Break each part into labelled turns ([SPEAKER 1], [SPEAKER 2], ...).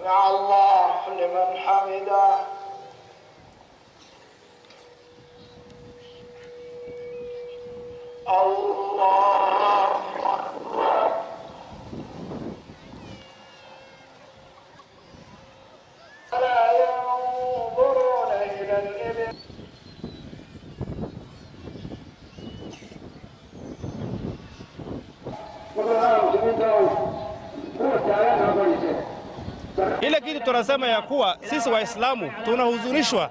[SPEAKER 1] سمع الله لمن حمده. الله أكبر. لا ينظرون إلى الإبل.
[SPEAKER 2] Ile kitu tunasema ya kuwa sisi Waislamu tunahuzunishwa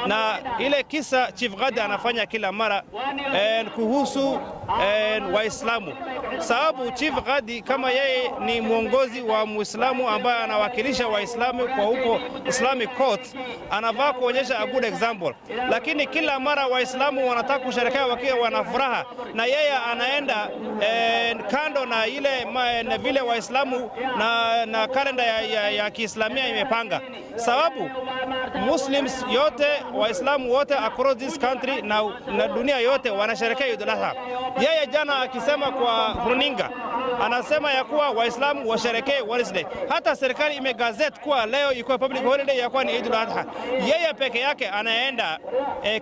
[SPEAKER 2] na ile kisa Chief Ghadi anafanya kila mara kuhusu Waislamu, sababu Chief Ghadi kama yeye ni mwongozi wa Muislamu ambaye anawakilisha Waislamu kwa huko Islamic Court, anavaa kuonyesha a good example, lakini kila mara Waislamu wanataka kusherehekea wakiwa wana furaha, na yeye anaenda kando na ile vile Waislamu na kalenda ya Kiislamia imepanga, sababu Muslims yote, Waislamu wote across this country na dunia yote wanasherehekea Eid al-Adha. Yeye jana akisema kwa runinga anasema ya kuwa Waislamu washerehekee Wednesday. Hata serikali imegazette kuwa leo iko public holiday ya kuwa ni Eid al-Adha. Yeye peke yake anaenda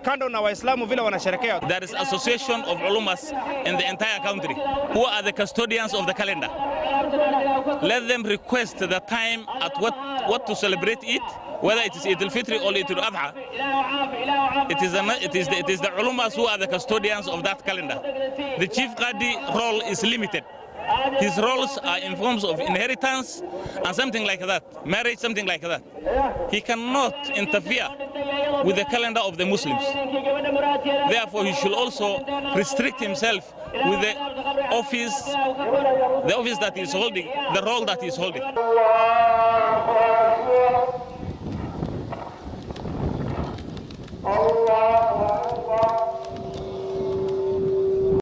[SPEAKER 2] kando na Waislamu vile wanasherehekea.
[SPEAKER 3] There is association of ulumas in the entire country who are the custodians of the calendar. Let them request the time at what to celebrate it, whether it is Eid al-Fitr or Eid al-Adha. It is the ulumas who are the custodians of that calendar. The Chief Qadi role is limited. His roles are in forms of inheritance and something like that, marriage, something like that. He cannot interfere with the calendar of the Muslims. Therefore, he should also restrict himself with the office that he is holding, the role that he is holding.